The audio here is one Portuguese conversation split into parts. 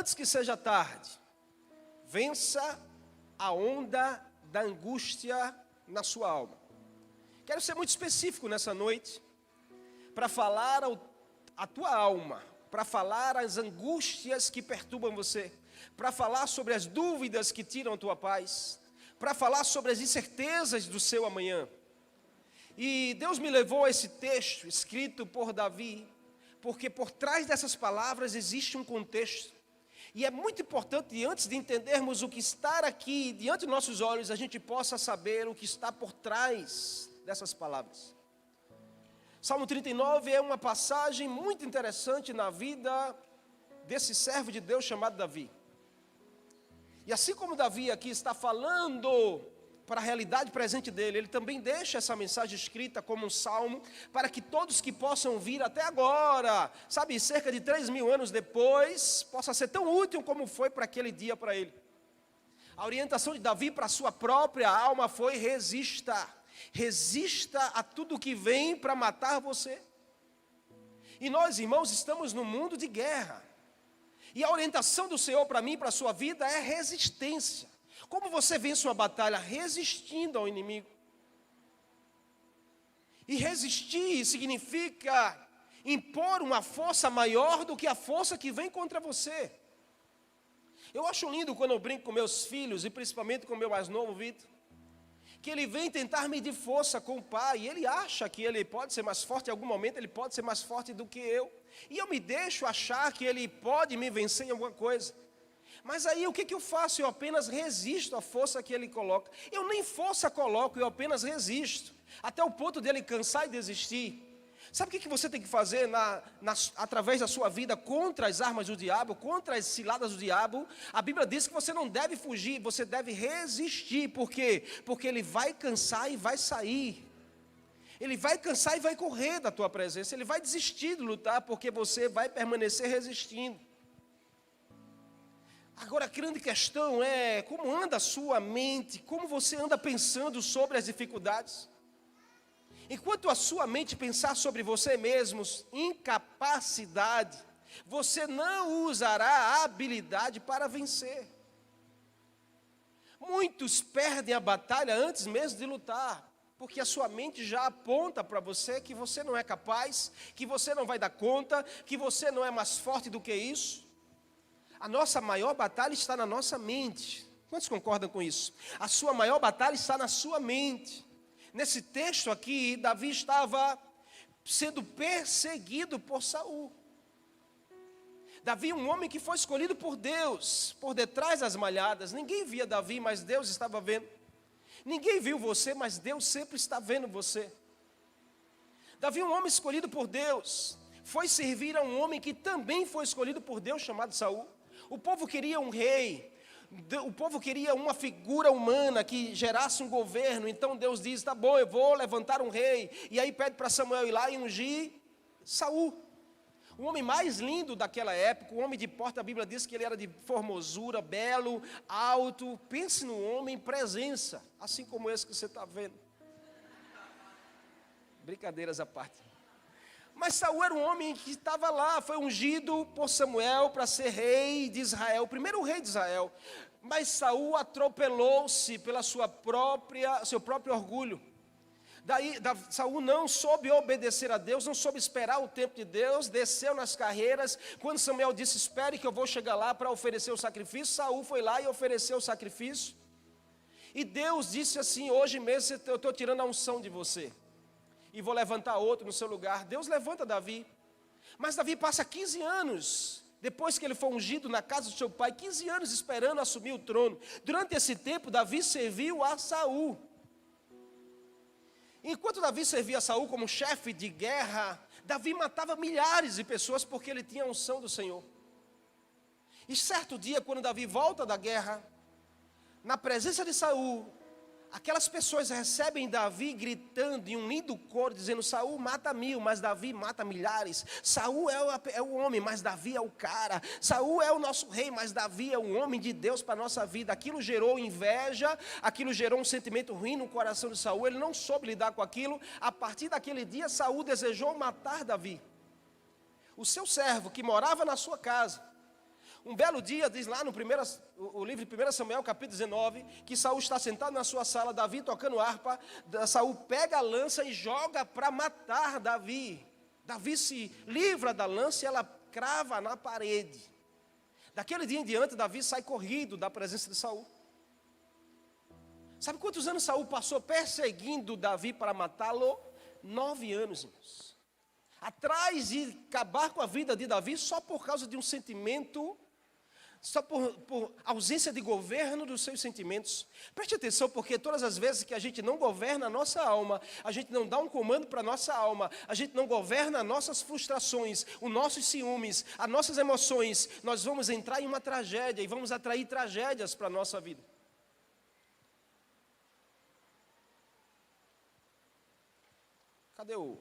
antes que seja tarde, vença a onda da angústia na sua alma. Quero ser muito específico nessa noite, para falar a tua alma, para falar as angústias que perturbam você, para falar sobre as dúvidas que tiram a tua paz, para falar sobre as incertezas do seu amanhã. E Deus me levou a esse texto escrito por Davi, porque por trás dessas palavras existe um contexto. E é muito importante, antes de entendermos o que está aqui diante dos nossos olhos, a gente possa saber o que está por trás dessas palavras. Salmo 39 é uma passagem muito interessante na vida desse servo de Deus chamado Davi. E assim como Davi aqui está falando para a realidade presente dele, ele também deixa essa mensagem escrita como um salmo, para que todos que possam vir até agora, sabe, cerca de 3.000 anos depois, possa ser tão útil como foi para aquele dia para ele. A orientação de Davi para a sua própria alma foi: resista. Resista a tudo que vem para matar você. E nós, irmãos, estamos num mundo de guerra. E a orientação do Senhor para mim e para a sua vida é resistência. Como você vence uma batalha? Resistindo ao inimigo. E resistir significa impor uma força maior do que a força que vem contra você. Eu acho lindo quando eu brinco com meus filhos, e principalmente com o meu mais novo, Vitor, que ele vem tentar medir força com o pai, e ele acha que ele pode ser mais forte, em algum momento ele pode ser mais forte do que eu, e eu me deixo achar que ele pode me vencer em alguma coisa. Mas aí o que eu faço? Eu apenas resisto à força que ele coloca. Eu nem força coloco, eu apenas resisto, até o ponto dele cansar e desistir. Sabe o que você tem que fazer através da sua vida contra as armas do diabo, contra as ciladas do diabo? A Bíblia diz que você não deve fugir, você deve resistir. Por quê? Porque ele vai cansar e vai sair. Ele vai cansar e vai correr da tua presença. Ele vai desistir de lutar, porque você vai permanecer resistindo. Agora a grande questão é: como anda a sua mente? Como você anda pensando sobre as dificuldades? Enquanto a sua mente pensar sobre você mesmo, incapacidade, você não usará a habilidade para vencer. Muitos perdem a batalha antes mesmo de lutar, porque a sua mente já aponta para você que você não é capaz, que você não vai dar conta, que você não é mais forte do que isso. A nossa maior batalha está na nossa mente. Quantos concordam com isso? A sua maior batalha está na sua mente. Nesse texto aqui, Davi estava sendo perseguido por Saul. Davi, um homem que foi escolhido por Deus, por detrás das malhadas. Ninguém via Davi, mas Deus estava vendo. Ninguém viu você, mas Deus sempre está vendo você. Davi, um homem escolhido por Deus, foi servir a um homem que também foi escolhido por Deus, chamado Saul. O povo queria um rei. O povo queria uma figura humana que gerasse um governo. Então Deus diz: tá bom, eu vou levantar um rei. E aí pede para Samuel ir lá e ungir Saul, o homem mais lindo daquela época, o homem de porta. A Bíblia diz que ele era de formosura, belo, alto. Pense no homem em presença, assim como esse que você está vendo. Brincadeiras à parte. Mas Saul era um homem que estava lá, foi ungido por Samuel para ser rei de Israel, o primeiro rei de Israel. Mas Saul atropelou-se pela seu próprio orgulho. Saul não soube obedecer a Deus, não soube esperar o tempo de Deus, desceu nas carreiras. Quando Samuel disse: espere que eu vou chegar lá para oferecer o sacrifício, Saul foi lá e ofereceu o sacrifício. E Deus disse assim: hoje mesmo eu estou tirando a unção de você e vou levantar outro no seu lugar. Deus levanta Davi. Mas Davi passa 15 anos, depois que ele foi ungido na casa do seu pai, 15 anos esperando assumir o trono. Durante esse tempo, Davi serviu a Saul. Enquanto Davi servia a Saul como chefe de guerra, Davi matava milhares de pessoas porque ele tinha a unção do Senhor. E certo dia, quando Davi volta da guerra, na presença de Saul, aquelas pessoas recebem Davi gritando em um lindo coro, dizendo: Saul mata 1000, mas Davi mata milhares. Saul é o homem, mas Davi é o cara. Saul é o nosso rei, mas Davi é um homem de Deus para a nossa vida. Aquilo gerou inveja, aquilo gerou um sentimento ruim no coração de Saul. Ele não soube lidar com aquilo. A partir daquele dia, Saul desejou matar Davi, o seu servo que morava na sua casa, Um belo dia, diz lá no o livro de 1 Samuel, capítulo 19, que Saul está sentado na sua sala, Davi tocando harpa, Saul pega a lança e joga para matar Davi. Davi se livra da lança e ela crava na parede. Daquele dia em diante, Davi sai corrido da presença de Saul. Sabe quantos anos Saul passou perseguindo Davi para matá-lo? 9 anos, irmãos. Atrás de acabar com a vida de Davi só por causa de um sentimento, só por ausência de governo dos seus sentimentos. Preste atenção, porque todas as vezes que a gente não governa a nossa alma, a gente não dá um comando para a nossa alma, a gente não governa as nossas frustrações, os nossos ciúmes, as nossas emoções, nós vamos entrar em uma tragédia e vamos atrair tragédias para a nossa vida. Cadê o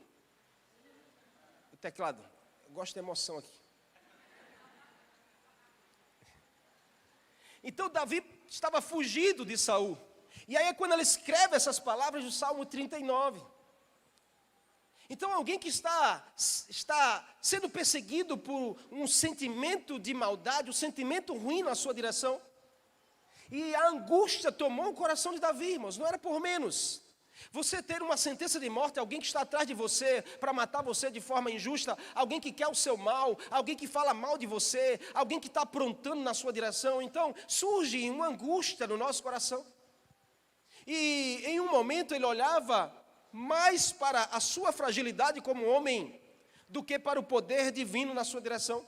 teclado? Eu gosto de emoção aqui. Então Davi estava fugido de Saul. E aí é quando ele escreve essas palavras do Salmo 39. Então alguém que está sendo perseguido por um sentimento de maldade, um sentimento ruim na sua direção. E a angústia tomou o coração de Davi, irmãos, não era por menos. Você ter uma sentença de morte, alguém que está atrás de você para matar você de forma injusta, alguém que quer o seu mal, alguém que fala mal de você, alguém que está aprontando na sua direção. Então surge uma angústia no nosso coração. E em um momento ele olhava mais para a sua fragilidade como homem do que para o poder divino na sua direção.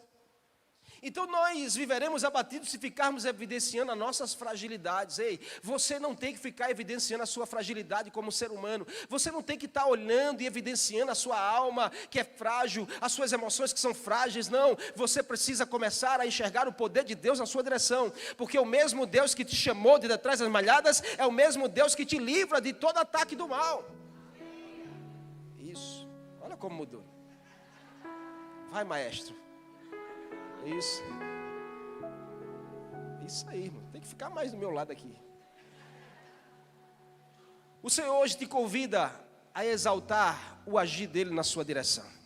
Então nós viveremos abatidos se ficarmos evidenciando as nossas fragilidades. Ei, você não tem que ficar evidenciando a sua fragilidade como ser humano. Você não tem que estar olhando e evidenciando a sua alma que é frágil, as suas emoções que são frágeis. Não, você precisa começar a enxergar o poder de Deus na sua direção. Porque o mesmo Deus que te chamou de detrás das malhadas é o mesmo Deus que te livra de todo ataque do mal. Isso, olha como mudou. Vai, maestro. Isso aí, irmão. Tem que ficar mais do meu lado aqui. O Senhor hoje te convida a exaltar o agir dele na sua direção.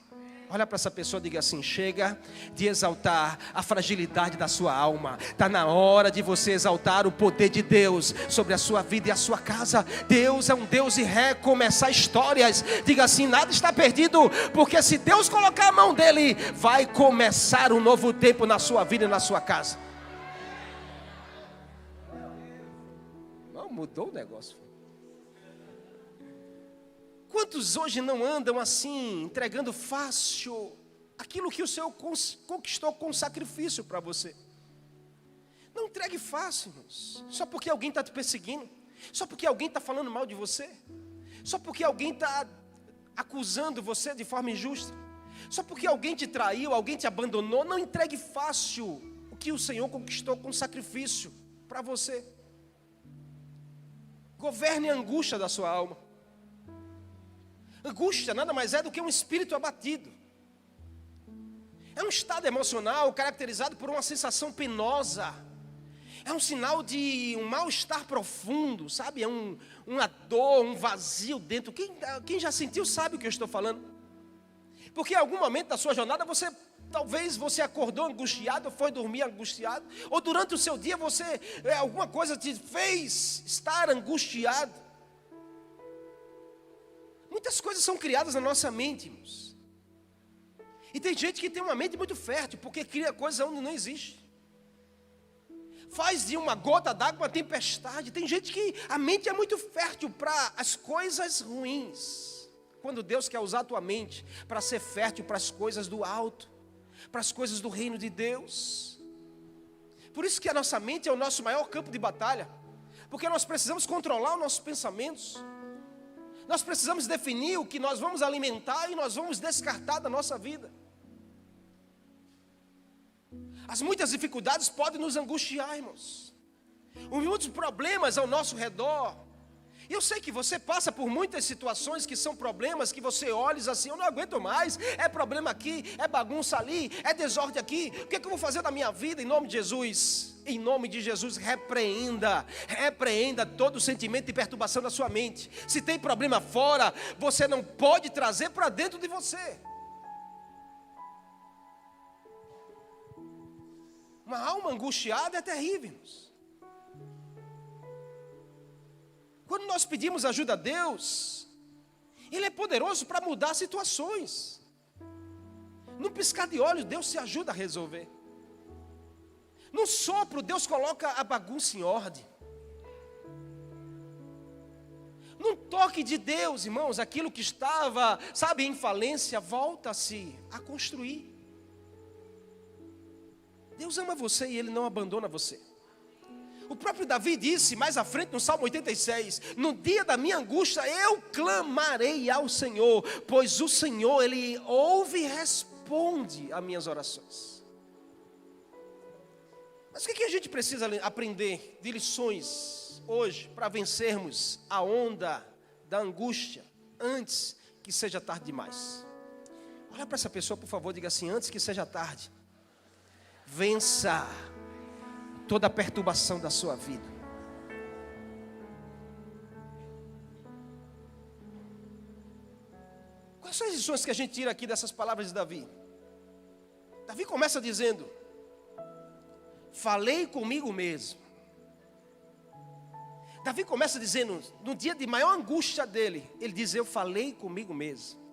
Olha para essa pessoa e diga assim: chega de exaltar a fragilidade da sua alma. Está na hora de você exaltar o poder de Deus sobre a sua vida e a sua casa. Deus é um Deus de recomeçar histórias. Diga assim: nada está perdido, porque se Deus colocar a mão dele, vai começar um novo tempo na sua vida e na sua casa. Não, mudou o negócio. Quantos hoje não andam assim, entregando fácil aquilo que o Senhor conquistou com sacrifício para você? Não entregue fácil, irmãos. Só porque alguém está te perseguindo, só porque alguém está falando mal de você, só porque alguém está acusando você de forma injusta, só porque alguém te traiu, alguém te abandonou. Não entregue fácil o que o Senhor conquistou com sacrifício para você. Governe a angústia da sua alma. Angústia nada mais é do que um espírito abatido. É um estado emocional caracterizado por uma sensação penosa. É um sinal de um mal-estar profundo, sabe? É uma dor, um vazio dentro. Quem já sentiu sabe o que eu estou falando. Porque em algum momento da sua jornada talvez você acordou angustiado, ou foi dormir angustiado, ou durante o seu dia alguma coisa te fez estar angustiado. Muitas coisas são criadas na nossa mente, irmãos. E tem gente que tem uma mente muito fértil, porque cria coisas onde não existe. Faz de uma gota d'água uma tempestade. Tem gente que a mente é muito fértil para as coisas ruins. Quando Deus quer usar a tua mente para ser fértil para as coisas do alto, para as coisas do reino de Deus. Por isso que a nossa mente é o nosso maior campo de batalha. Porque nós precisamos controlar os nossos pensamentos. Nós precisamos definir o que nós vamos alimentar e nós vamos descartar da nossa vida. As muitas dificuldades podem nos angustiar, irmãos. Muitos problemas ao nosso redor. Eu sei que você passa por muitas situações que são problemas, que você olha e diz assim: eu não aguento mais, é problema aqui, é bagunça ali, é desordem aqui, o que é que eu vou fazer na minha vida? Em nome de Jesus, repreenda todo sentimento de perturbação da sua mente. Se tem problema fora, você não pode trazer para dentro de você. Uma alma angustiada é terrível, irmãos. Quando nós pedimos ajuda a Deus, Ele é poderoso para mudar situações. Num piscar de olhos, Deus se ajuda a resolver. Num sopro, Deus coloca a bagunça em ordem. Num toque de Deus, irmãos, aquilo que estava, em falência, volta-se a construir. Deus ama você e Ele não abandona você. O próprio Davi disse mais à frente no Salmo 86, no dia da minha angústia eu clamarei ao Senhor, pois o Senhor, Ele ouve e responde às minhas orações. Mas o que a gente precisa aprender de lições hoje para vencermos a onda da angústia antes que seja tarde demais? Olha para essa pessoa, por favor, diga assim: antes que seja tarde. Vença toda a perturbação da sua vida. Quais são as lições que a gente tira aqui dessas palavras de Davi? Davi começa dizendo: falei comigo mesmo. Davi começa dizendo, no dia de maior angústia dele, ele diz: eu falei comigo mesmo.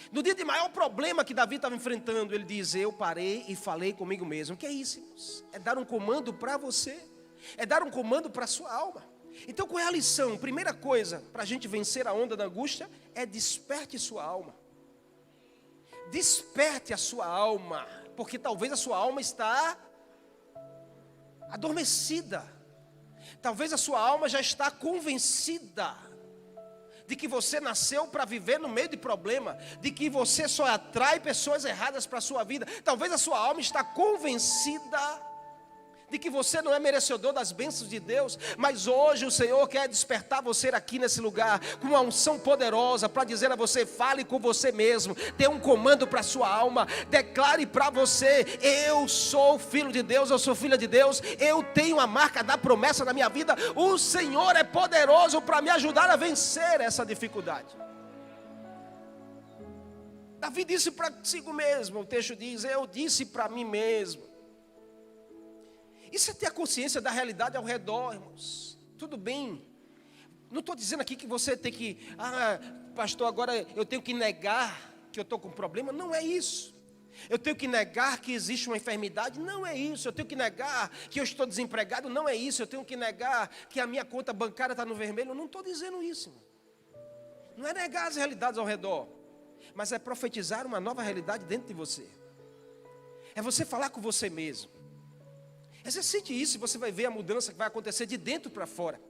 No dia de maior problema que Davi estava enfrentando, ele diz: eu parei e falei comigo mesmo. O que é isso, irmãos? É dar um comando para você, é dar um comando para a sua alma. Então, qual é a lição? Primeira coisa, para a gente vencer a onda da angústia, é desperte sua alma. Desperte a sua alma, porque talvez a sua alma está adormecida. Talvez a sua alma já está convencida de que você nasceu para viver no meio de problema, de que você só atrai pessoas erradas para a sua vida. Talvez a sua alma está convencida de que você não é merecedor das bênçãos de Deus, mas hoje o Senhor quer despertar você aqui nesse lugar, com uma unção poderosa, para dizer a você: fale com você mesmo, dê um comando para a sua alma, declare para você: eu sou filho de Deus, eu sou filha de Deus, eu tenho a marca da promessa na minha vida, o Senhor é poderoso para me ajudar a vencer essa dificuldade. Davi disse para si mesmo, o texto diz: eu disse para mim mesmo. Isso é ter a consciência da realidade ao redor, irmãos. Tudo bem. Não estou dizendo aqui que você tem que, pastor, agora eu tenho que negar que eu estou com problema. Não é isso. Eu tenho que negar que existe uma enfermidade. Não é isso. Eu tenho que negar que eu estou desempregado. Não é isso. Eu tenho que negar que a minha conta bancária está no vermelho. Eu não estou dizendo isso, irmão. Não é negar as realidades ao redor, mas é profetizar uma nova realidade dentro de você. É você falar com você mesmo. Exercite isso e você vai ver a mudança que vai acontecer de dentro para fora.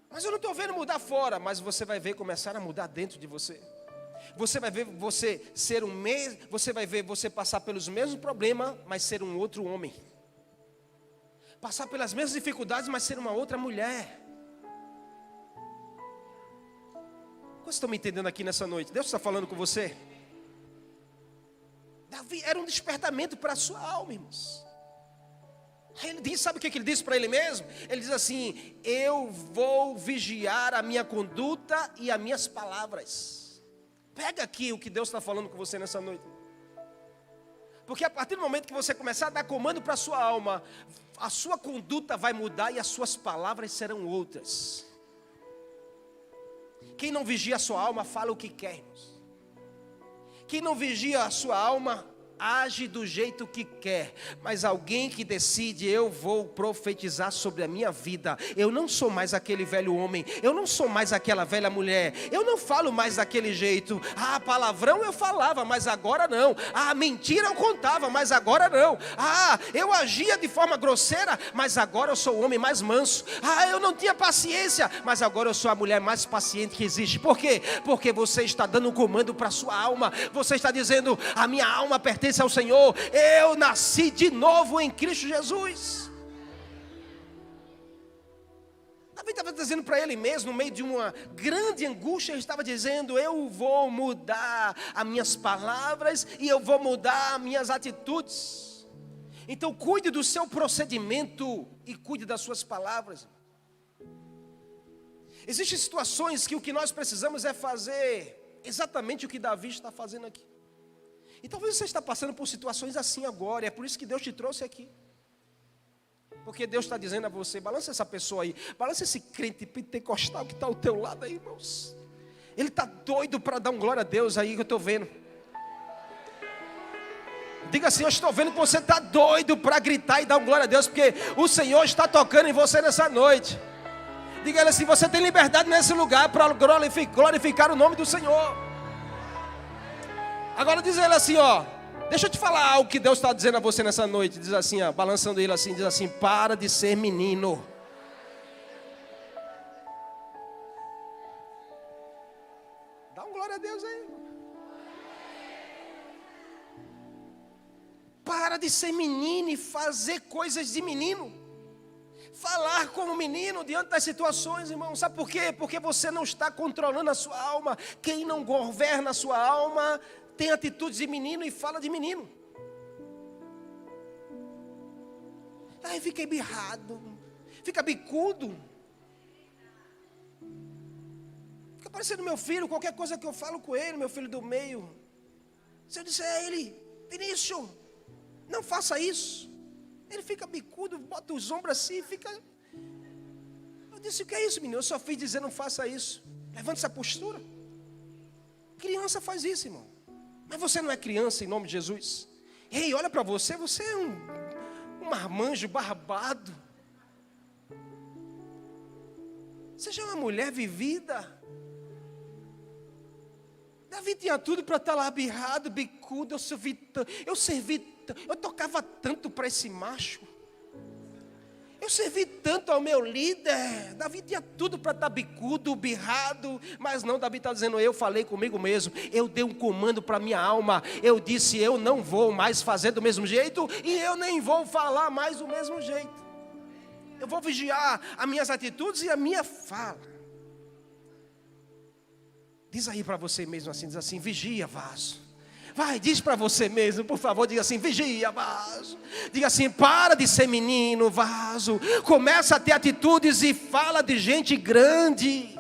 Mas eu não estou vendo mudar fora, mas você vai ver começar a mudar dentro de você. Você vai ver você ser você vai ver você passar pelos mesmos problemas, mas ser um outro homem. Passar pelas mesmas dificuldades, mas ser uma outra mulher. Vocês estão me entendendo aqui nessa noite? Deus está falando com você? Davi era um despertamento para a sua alma, irmãos. Aí ele diz, sabe o que ele disse para ele mesmo? Ele diz assim: eu vou vigiar a minha conduta e as minhas palavras. Pega aqui o que Deus está falando com você nessa noite. Porque a partir do momento que você começar a dar comando para a sua alma, a sua conduta vai mudar e as suas palavras serão outras. Quem não vigia a sua alma, fala o que quer, irmãos. Quem não vigia a sua alma, age do jeito que quer. Mas alguém que decide: eu vou profetizar sobre a minha vida. Eu não sou mais aquele velho homem, eu não sou mais aquela velha mulher, eu não falo mais daquele jeito. Palavrão eu falava, mas agora não. Mentira eu contava, mas agora não. Eu agia de forma grosseira, mas agora eu sou o homem mais manso. Eu não tinha paciência, mas agora eu sou a mulher mais paciente que existe. Por quê? Porque você está dando um comando para a sua alma. Você está dizendo: a minha alma pertence ao Senhor, eu nasci de novo em Cristo Jesus. Davi estava dizendo para ele mesmo, no meio de uma grande angústia, ele estava dizendo: eu vou mudar as minhas palavras e eu vou mudar as minhas atitudes. Então cuide do seu procedimento e cuide das suas palavras. Existem situações que o que nós precisamos é fazer exatamente o que Davi está fazendo aqui. E talvez você está passando por situações assim agora, e é por isso que Deus te trouxe aqui. Porque Deus está dizendo a você, balança essa pessoa aí, balança esse crente pentecostal que está ao teu lado aí, irmãos. Ele está doido para dar um glória a Deus aí que eu estou vendo. Diga assim, eu estou vendo que você está doido para gritar e dar um glória a Deus, porque o Senhor está tocando em você nessa noite. Diga ele assim, você tem liberdade nesse lugar para glorificar o nome do Senhor. Agora diz ele assim, ó, deixa eu te falar algo que Deus está dizendo a você nessa noite. Diz assim, ó, balançando ele assim, diz assim, para de ser menino. Dá um glória a Deus aí. Para de ser menino e fazer coisas de menino. Falar como menino diante das situações, irmão. Sabe por quê? Porque você não está controlando a sua alma. Quem não governa a sua alma tem atitudes de menino e fala de menino. Aí fica birrado, fica bicudo. Fica parecendo meu filho, qualquer coisa que eu falo com ele, meu filho do meio. Se eu disser a ele, Vinícius, não faça isso. Ele fica bicudo, bota os ombros assim e fica... Eu disse, o que é isso, menino? Eu só fiz dizer, não faça isso. Levanta essa postura. Criança faz isso, irmão. Mas você não é criança em nome de Jesus. Ei, olha para você, você é um marmanjo barbado. Seja uma mulher vivida. Davi tinha tudo para estar lá birrado, bicudo, eu tocava tanto para esse macho. Eu servi tanto ao meu líder. Davi tinha tudo para estar bicudo, birrado. Mas não, Davi está dizendo, eu falei comigo mesmo. Eu dei um comando para a minha alma. Eu disse, eu não vou mais fazer do mesmo jeito. E eu nem vou falar mais do mesmo jeito. Eu vou vigiar as minhas atitudes e a minha fala. Diz aí para você mesmo assim, diz assim, vigia, vaso. Vai, diz para você mesmo, por favor, diga assim, vigia, vaso. Diga assim, para de ser menino, vaso. Começa a ter atitudes e fala de gente grande.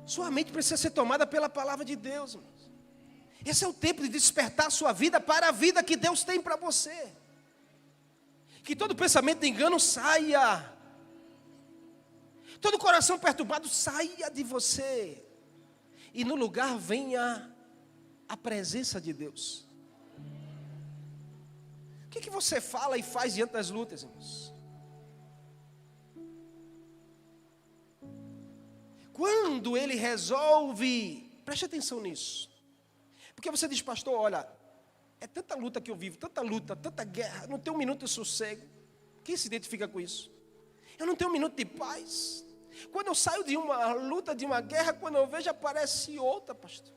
Sua mente precisa ser tomada pela palavra de Deus, irmãos. Esse é o tempo de despertar a sua vida para a vida que Deus tem para você. Que todo pensamento de engano saia. Todo coração perturbado saia de você. E no lugar venha a presença de Deus. O que você fala e faz diante das lutas, irmãos? Quando ele resolve, preste atenção nisso. Porque você diz, pastor, olha, é tanta luta que eu vivo, tanta luta, tanta guerra, não tenho um minuto de sossego. Quem se identifica com isso? Eu não tenho um minuto de paz. Quando eu saio de uma luta, de uma guerra, quando eu vejo aparece outra, pastor.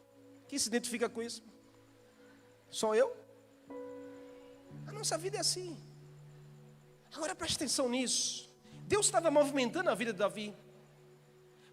Quem se identifica com isso? Só eu? A nossa vida é assim. Agora preste atenção nisso. Deus estava movimentando a vida de Davi.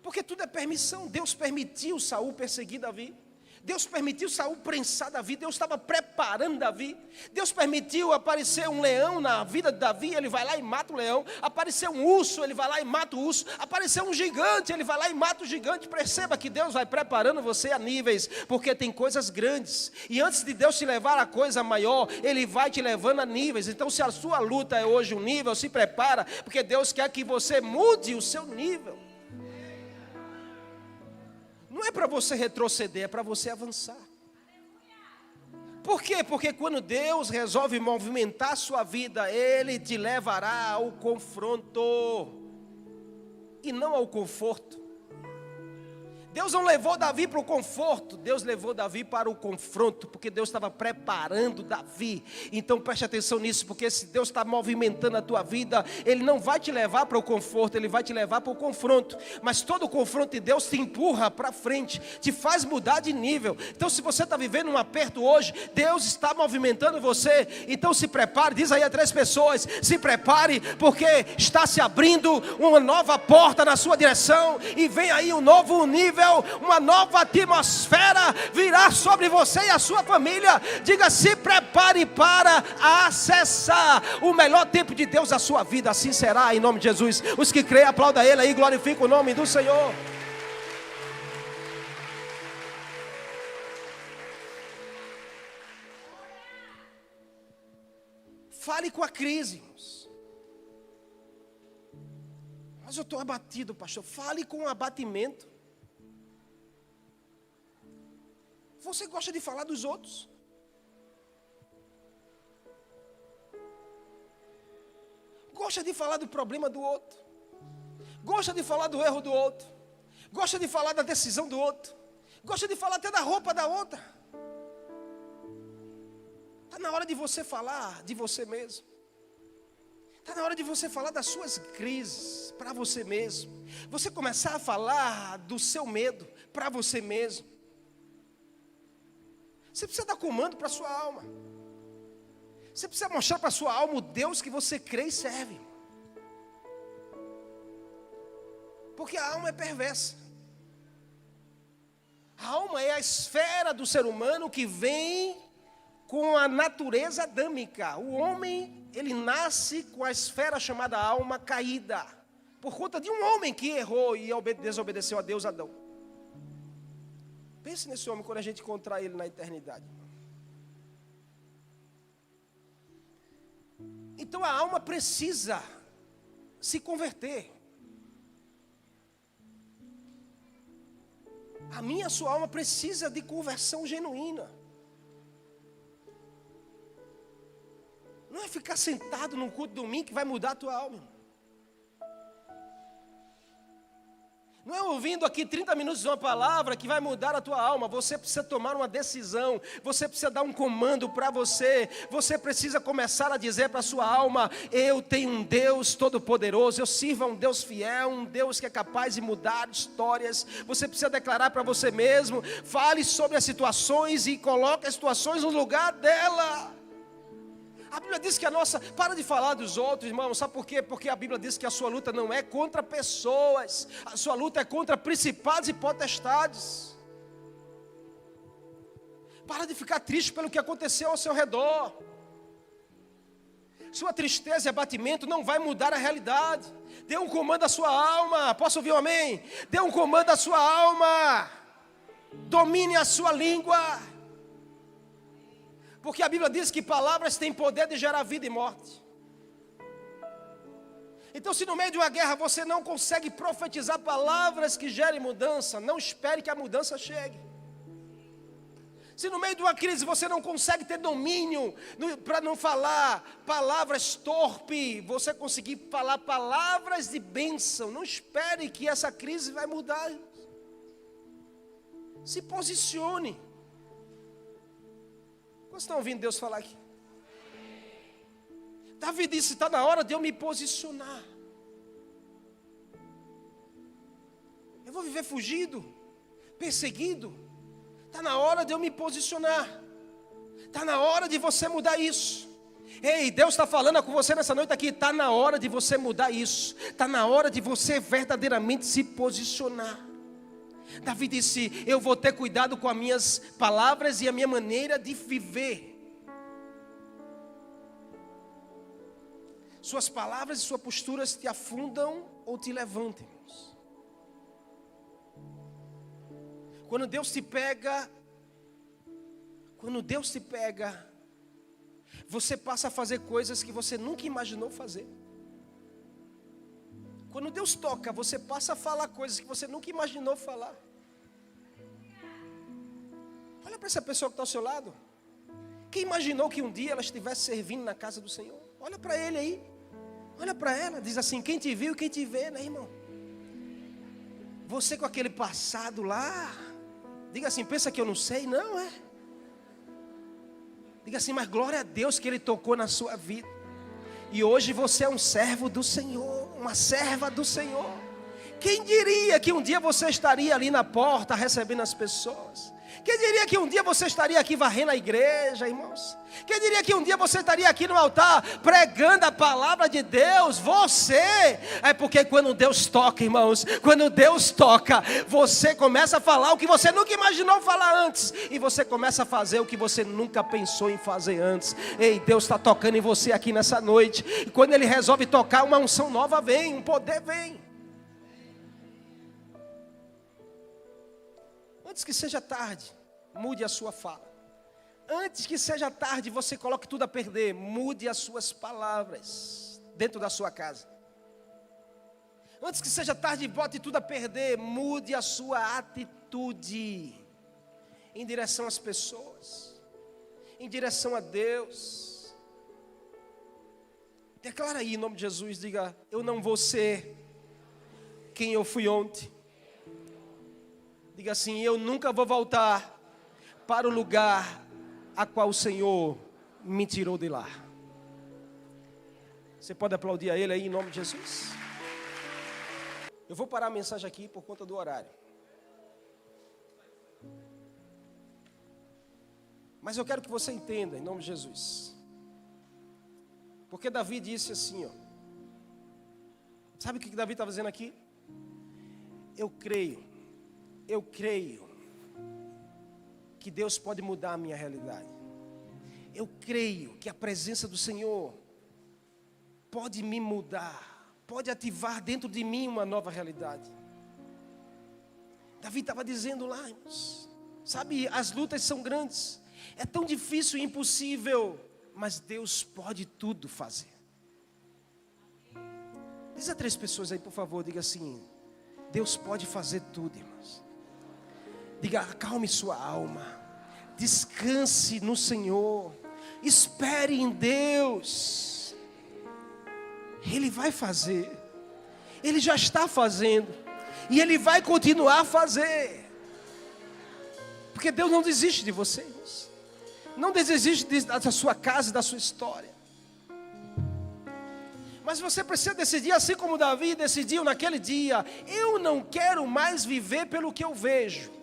Porque tudo é permissão. Deus permitiu Saul perseguir Davi. Deus permitiu Saul prensar Davi. Deus estava preparando Davi. Deus permitiu aparecer um leão na vida de Davi. Ele vai lá e mata o leão. Apareceu um urso, ele vai lá e mata o urso. Apareceu um gigante, ele vai lá e mata o gigante. Perceba que Deus vai preparando você a níveis, porque tem coisas grandes. E antes de Deus te levar a coisa maior, Ele vai te levando a níveis. Então se a sua luta é hoje um nível, se prepara, porque Deus quer que você mude o seu nível. Não é para você retroceder, é para você avançar. Por quê? Porque quando Deus resolve movimentar a sua vida, Ele te levará ao confronto e não ao conforto. Deus não levou Davi para o conforto, Deus levou Davi para o confronto, porque Deus estava preparando Davi. Então preste atenção nisso, porque se Deus está movimentando a tua vida, Ele não vai te levar para o conforto, Ele vai te levar para o confronto. Mas todo o confronto de Deus te empurra para frente, te faz mudar de nível. Então se você está vivendo um aperto hoje, Deus está movimentando você. Então se prepare, diz aí a 3 pessoas, se prepare, porque está se abrindo uma nova porta na sua direção, e vem aí um novo nível. Uma nova atmosfera virá sobre você e a sua família. Diga, se prepare para acessar o melhor tempo de Deus na sua vida. Assim será em nome de Jesus. Os que creem, aplauda Ele aí, glorifica o nome do Senhor. Fale com a crise, irmãos. Mas eu estou abatido, pastor. Fale com o abatimento. Você gosta de falar dos outros? Gosta de falar do problema do outro? Gosta de falar do erro do outro? Gosta de falar da decisão do outro? Gosta de falar até da roupa da outra? Está na hora de você falar de você mesmo. Está na hora de você falar das suas crises para você mesmo. Você começar a falar do seu medo para você mesmo. Você precisa dar comando para a sua alma. Você precisa mostrar para a sua alma o Deus que você crê e serve. Porque a alma é perversa. A alma é a esfera do ser humano que vem com a natureza adâmica. O homem, ele nasce com a esfera chamada alma caída. Por conta de um homem que errou e desobedeceu a Deus, Adão. Pense nesse homem quando a gente encontrar ele na eternidade. Então a alma precisa se converter. A minha, a sua alma precisa de conversão genuína. Não é ficar sentado num culto domingo que vai mudar a tua alma. Não é ouvindo aqui 30 minutos de uma palavra que vai mudar a tua alma. Você precisa tomar uma decisão. Você precisa dar um comando para você. Você precisa começar a dizer para a sua alma: eu tenho um Deus todo-poderoso. Eu sirvo a um Deus fiel, um Deus que é capaz de mudar histórias. Você precisa declarar para você mesmo. Fale sobre as situações e coloque as situações no lugar dela. A Bíblia diz que a nossa... Para de falar dos outros, irmão. Sabe por quê? Porque a Bíblia diz que a sua luta não é contra pessoas. A sua luta é contra principados e potestades. Para de ficar triste pelo que aconteceu ao seu redor. Sua tristeza e abatimento não vai mudar a realidade. Dê um comando à sua alma. Posso ouvir um amém? Dê um comando à sua alma. Domine a sua língua. Porque a Bíblia diz que palavras têm poder de gerar vida e morte. Então, se no meio de uma guerra você não consegue profetizar palavras que gerem mudança, não espere que a mudança chegue. Se no meio de uma crise você não consegue ter domínio para não falar palavras torpes, você conseguir falar palavras de bênção, não espere que essa crise vai mudar. Se posicione. Vocês estão ouvindo Deus falar aqui? Davi disse: está na hora de eu me posicionar. Eu vou viver fugido, perseguido. Está na hora de eu me posicionar. Está na hora de você mudar isso. Ei, Deus está falando com você nessa noite aqui. Está na hora de você mudar isso. Está na hora de você verdadeiramente se posicionar. Davi disse: eu vou ter cuidado com as minhas palavras e a minha maneira de viver. Suas palavras e suas posturas te afundam ou te levantam, irmãos. Quando Deus te pega, você passa a fazer coisas que você nunca imaginou fazer. Quando Deus toca, você passa a falar coisas que você nunca imaginou falar. Olha para essa pessoa que está ao seu lado. Quem imaginou que um dia ela estivesse servindo na casa do Senhor? Olha para ele aí. Olha para ela. Diz assim: quem te viu, quem te vê, né, irmão? Você com aquele passado lá. Diga assim: pensa que eu não sei? Não, é. Diga assim: mas glória a Deus que Ele tocou na sua vida. E hoje você é um servo do Senhor, uma serva do Senhor. Quem diria que um dia você estaria ali na porta recebendo as pessoas? Quem diria que um dia você estaria aqui varrendo a igreja, irmãos? Quem diria que um dia você estaria aqui no altar pregando a palavra de Deus? Você, é porque quando Deus toca, irmãos, quando Deus toca, você começa a falar o que você nunca imaginou falar antes, e você começa a fazer o que você nunca pensou em fazer antes. Ei, Deus está tocando em você aqui nessa noite, e quando Ele resolve tocar, uma unção nova vem, um poder vem. Antes que seja tarde, mude a sua fala. Antes que seja tarde, você coloque tudo a perder. Mude as suas palavras dentro da sua casa. Antes que seja tarde, bote tudo a perder. Mude a sua atitude em direção às pessoas, em direção a Deus. Declara aí em nome de Jesus, diga: eu não vou ser quem eu fui ontem. Diga assim: eu nunca vou voltar para o lugar a qual o Senhor me tirou de lá. Você pode aplaudir a Ele aí em nome de Jesus? Eu vou parar a mensagem aqui por conta do horário. Mas eu quero que você entenda em nome de Jesus. Porque Davi disse assim, ó. Sabe o que Davi está fazendo aqui? Eu creio que Deus pode mudar a minha realidade. Eu creio que a presença do Senhor pode me mudar, pode ativar dentro de mim uma nova realidade. Davi estava dizendo lá, irmãos, sabe, as lutas são grandes, é tão difícil e impossível, mas Deus pode tudo fazer. Diz a 3 pessoas aí, por favor, diga assim: Deus pode fazer tudo, irmãos. Diga: acalme sua alma, descanse no Senhor, espere em Deus. Ele vai fazer, Ele já está fazendo, e Ele vai continuar a fazer, porque Deus não desiste de vocês, não desiste da sua casa, da sua história. Mas você precisa decidir, assim como Davi decidiu naquele dia: eu não quero mais viver pelo que eu vejo.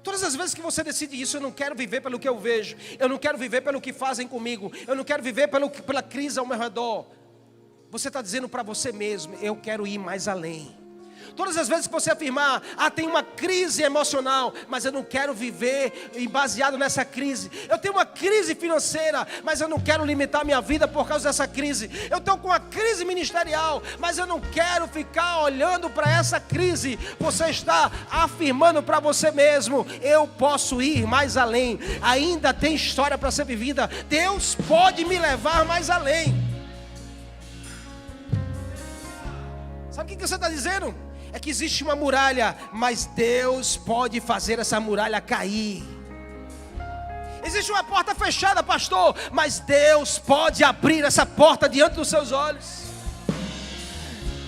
Todas as vezes que você decide isso: eu não quero viver pelo que eu vejo, eu não quero viver pelo que fazem comigo, eu não quero viver pela crise ao meu redor, você está dizendo para você mesmo: eu quero ir mais além. Todas as vezes que você afirmar: tem uma crise emocional, mas eu não quero viver baseado nessa crise. Eu tenho uma crise financeira, mas eu não quero limitar minha vida por causa dessa crise. Eu estou com uma crise ministerial, mas eu não quero ficar olhando para essa crise. Você está afirmando para você mesmo: eu posso ir mais além. Ainda tem história para ser vivida. Deus pode me levar mais além. Sabe o que você está dizendo? É que existe uma muralha, mas Deus pode fazer essa muralha cair. Existe uma porta fechada, pastor, mas Deus pode abrir essa porta diante dos seus olhos.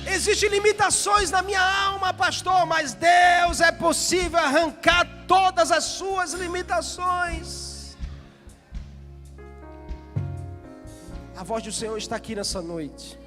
Existem limitações na minha alma, pastor, mas Deus é possível arrancar todas as suas limitações. A voz do Senhor está aqui nessa noite.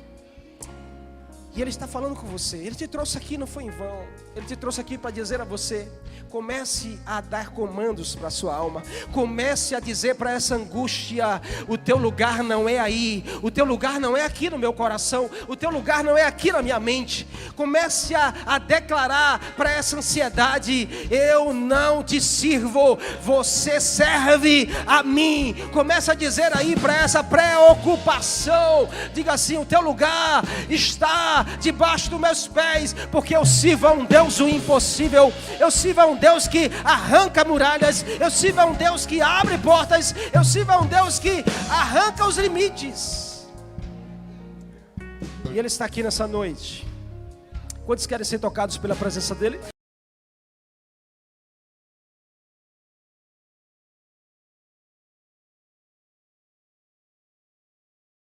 E Ele está falando com você. Ele te trouxe aqui, não foi em vão. Ele te trouxe aqui para dizer a você: comece a dar comandos para a sua alma. Comece a dizer para essa angústia: o teu lugar não é aí. O teu lugar não é aqui no meu coração. O teu lugar não é aqui na minha mente. Comece a declarar para essa ansiedade: eu não te sirvo, você serve a mim. Comece a dizer aí para essa preocupação: diga assim: o teu lugar está debaixo dos meus pés, porque eu sirvo a um Deus do impossível. Eu sirvo a um Deus que arranca muralhas. Eu sirvo a um Deus que abre portas. Eu sirvo a um Deus que arranca os limites. E Ele está aqui nessa noite. Quantos querem ser tocados pela presença dEle?